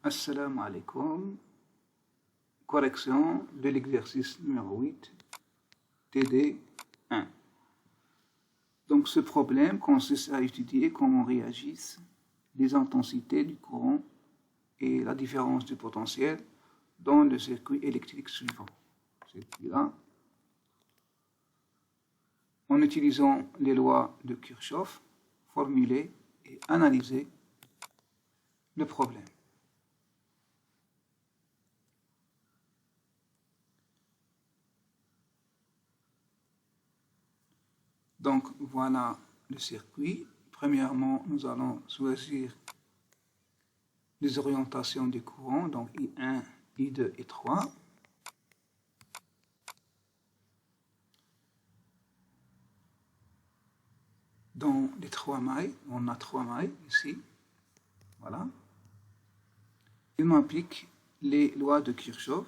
Assalamu alaikum. Correction de l'exercice numéro 8, TD 1. Donc ce problème consiste à étudier comment réagissent les intensités du courant et la différence du potentiel dans le circuit électrique suivant. Celui-là. En utilisant les lois de Kirchhoff, formuler et analyser le problème. Donc voilà le circuit. Premièrement, nous allons choisir les orientations du courant, donc I1, I2 et 3. Dans les 3 mailles, on a 3 mailles ici. Voilà. Et on applique les lois de Kirchhoff.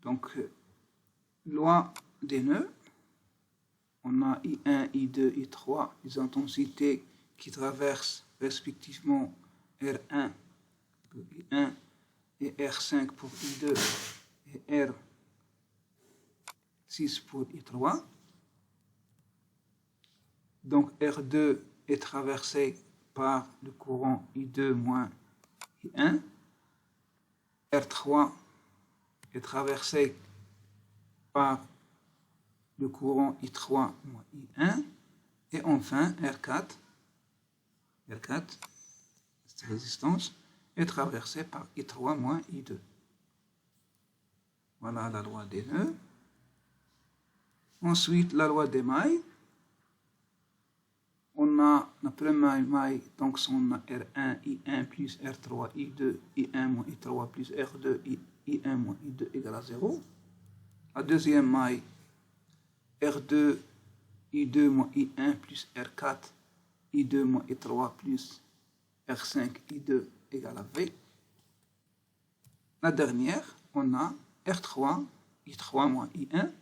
Donc, loi des nœuds. On a I1, I2, I3, les intensités qui traversent respectivement R1 pour I1 et R5 pour I2 et R6 pour I3. Donc R2 est traversé par le courant I2 moins I1. R3 est traversé par le courant I3 moins I1. Et enfin R4, cette résistance, est traversée par I3 moins I2. Voilà la loi des nœuds. Ensuite, la loi des mailles. On a la première maille, donc on a R1, I1 plus R3, I2, I1 moins I3 plus R2, I1 moins I2 égale à 0. La deuxième maille, R2, I2 moins I1 plus R4, I2 moins I3 plus R5, I2 égale à V. La dernière, on a R3, I3 moins I1,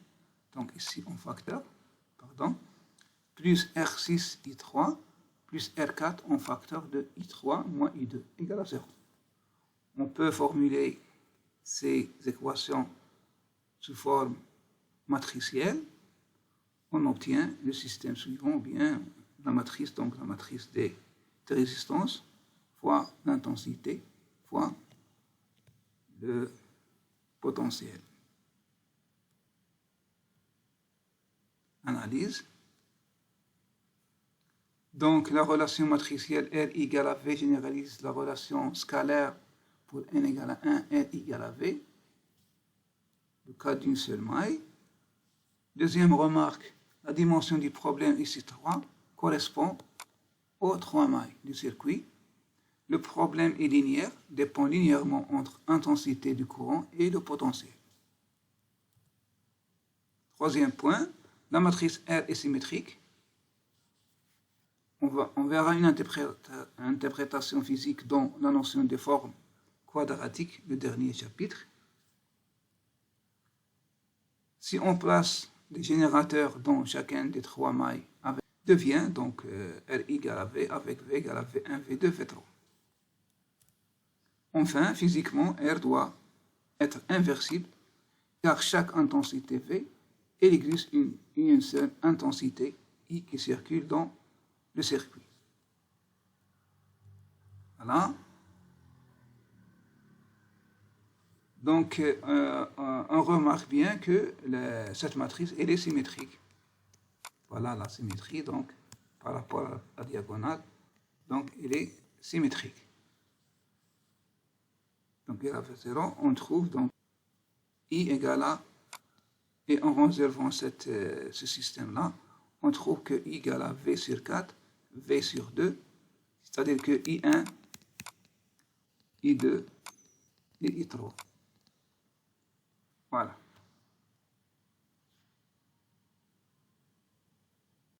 donc ici en facteur, pardon, plus R6, I3, plus R4 en facteur de I3 moins I2 égale à 0. On peut formuler ces équations sous forme matricielle. On obtient le système suivant, ou bien la matrice, donc la matrice des résistances, fois l'intensité, fois le potentiel. Analyse. Donc la relation matricielle R égale à V généralise la relation scalaire pour N égale à 1, R égale à V, le cas d'une seule maille. Deuxième remarque, la dimension du problème ici 3 correspond aux 3 mailles du circuit. Le problème est linéaire, dépend linéairement entre intensité du courant et le potentiel. Troisième point, la matrice R est symétrique. On verra une interprétation physique dans la notion des formes quadratiques, le dernier chapitre. Si on place des générateurs dans chacun des 3 mailles, devient donc R égale à V avec V égale à V1, V2, V3. Enfin, physiquement, R doit être inversible car chaque intensité V existe une seule intensité I qui circule dans le circuit. Voilà. Donc, on remarque bien que cette matrice, elle est symétrique. Voilà la symétrie, donc, par rapport à la diagonale. Donc, elle est symétrique. Donc, elle a 0. On trouve donc I égale à, et en réservant ce système-là, on trouve que I égale à V sur 4, V sur 2, c'est-à-dire que I1, I2 et I3. Voilà.